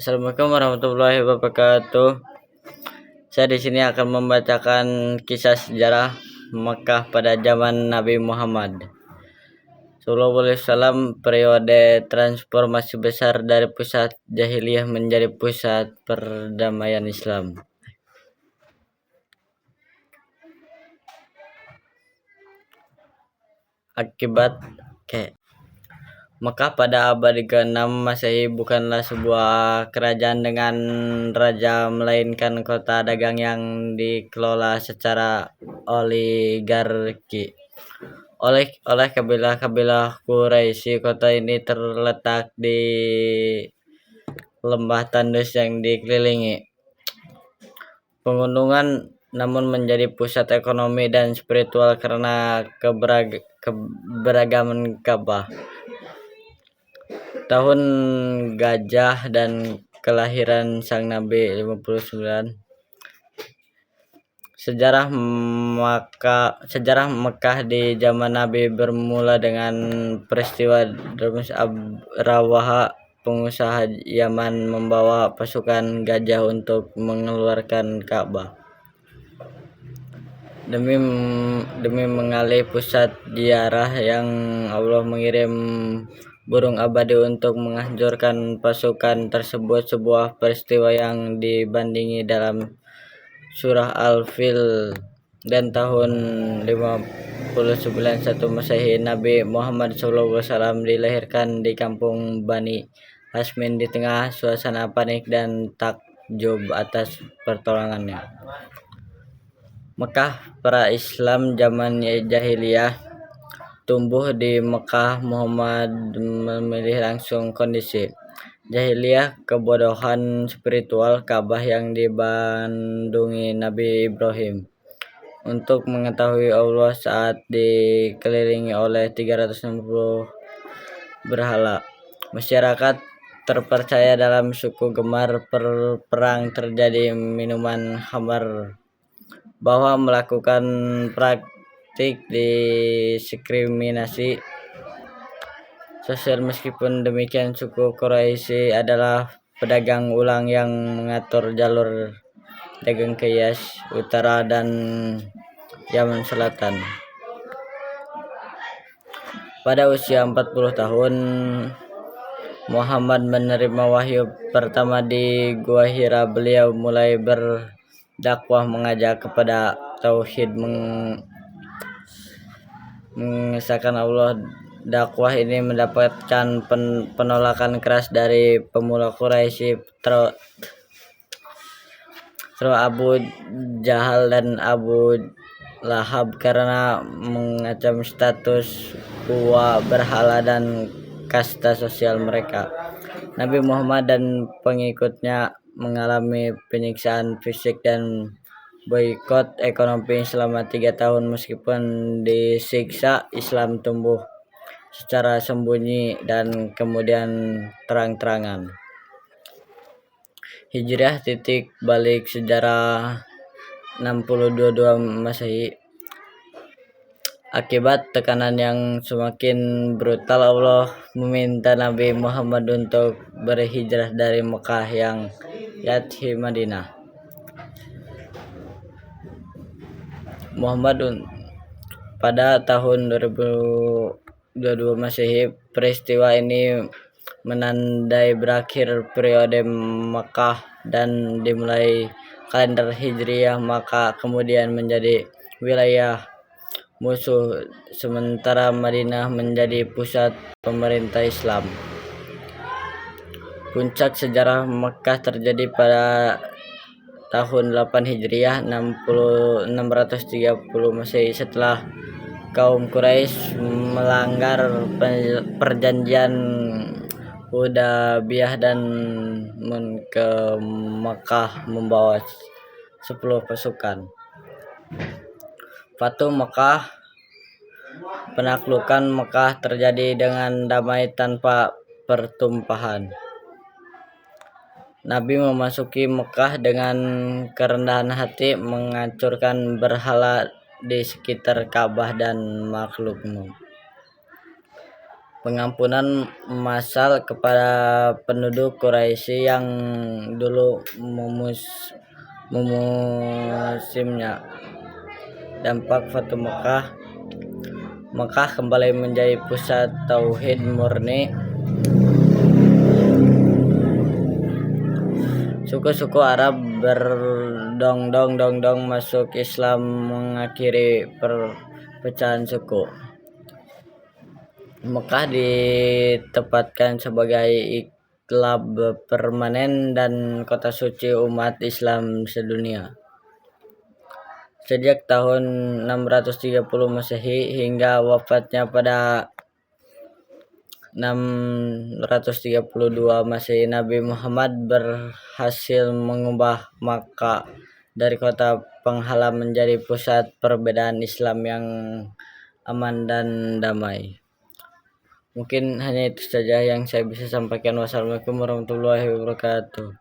Assalamualaikum warahmatullahi wabarakatuh. Saya di sini akan membacakan kisah sejarah Makkah pada zaman Nabi Muhammad Sallallahu Alaihi Wasallam, periode transformasi besar dari pusat jahiliyah menjadi pusat perdamaian Islam. Akibat Makkah pada abad ke-6 Masehi bukanlah sebuah kerajaan dengan raja, melainkan kota dagang yang dikelola secara oligarki oleh kabilah-kabilah Quraisy. Kota ini terletak di lembah tandus yang dikelilingi pegunungan, namun menjadi pusat ekonomi dan spiritual karena keberagaman Ka'bah, tahun gajah, dan kelahiran sang Nabi 59. Sejarah Mekah di zaman Nabi bermula dengan peristiwa Drums Rawaha, pengusaha Yaman membawa pasukan gajah untuk mengeluarkan Ka'bah. Demi mengalih pusat ziarah yang Allah mengirim burung abadi untuk menghancurkan pasukan tersebut, sebuah peristiwa yang dibandingi dalam surah Al-Fil. Dan tahun 591 Masehi, Nabi Muhammad SAW dilahirkan di kampung Bani Hashim di tengah suasana panik dan takjub atas pertolongannya. Mekah pra-Islam zaman jahiliyah. Tumbuh di Mekah, Muhammad memilih langsung kondisi jahiliyah, kebodohan spiritual Ka'bah yang dibandungi Nabi Ibrahim, untuk mengetahui Allah saat dikelilingi oleh 360 berhala. Masyarakat terpercaya dalam suku gemar perang terjadi minuman khamar, bahwa melakukan praktik diskriminasi sosial. Meskipun demikian, suku Quraisy adalah pedagang ulang yang mengatur jalur dagang ke Hijaz Utara dan Yaman Selatan. Pada usia 40 tahun, Muhammad menerima wahyu pertama di Gua Hira. Beliau mulai berdakwah, mengajak kepada tauhid, mengesahkan Allah. Dakwah ini mendapatkan penolakan keras dari pemuka Quraisy, terutama Abu Jahal dan Abu Lahab, karena mengancam status quo berhala dan kasta sosial mereka. Nabi Muhammad dan pengikutnya mengalami penyiksaan fisik dan boikot ekonomi selama 3 tahun. Meskipun disiksa, Islam tumbuh secara sembunyi dan kemudian terang-terangan. Hijriah. Titik balik sejarah 622 Masehi. Akibat tekanan yang semakin brutal, Allah meminta Nabi Muhammad untuk berhijrah dari Mekah yang ke Madinah. Muhammad pada tahun 2022 Masehi. Peristiwa ini menandai berakhir periode Makkah dan dimulai kalender Hijriah. Maka kemudian menjadi wilayah musuh, sementara Madinah menjadi pusat pemerintah Islam. Puncak sejarah Makkah terjadi pada tahun 8 Hijriah 630 Masehi, setelah kaum Quraisy melanggar perjanjian Hudaybiyah dan ke Makkah membawa 10 pasukan. Fatu Makkah. Penaklukan Makkah terjadi dengan damai tanpa pertumpahan. Nabi memasuki Makkah dengan kerendahan hati, menghancurkan berhala di sekitar Ka'bah dan makhlukmu. pengampunan massal kepada penduduk Quraisy yang dulu memusimnya. Dampak Fatu Mekah. Mekah kembali menjadi pusat tauhid murni. Suku-suku Arab berdong-dong masuk Islam, mengakhiri perpecahan suku. Mekah ditempatkan sebagai iklab permanen dan kota suci umat Islam sedunia. Sejak tahun 630 Masehi hingga wafatnya pada 632 Masehi, Nabi Muhammad berhasil mengubah Makkah dari kota penghalang menjadi pusat perbedaan Islam yang aman dan damai. Mungkin hanya itu saja yang saya bisa sampaikan. Wassalamualaikum warahmatullahi wabarakatuh.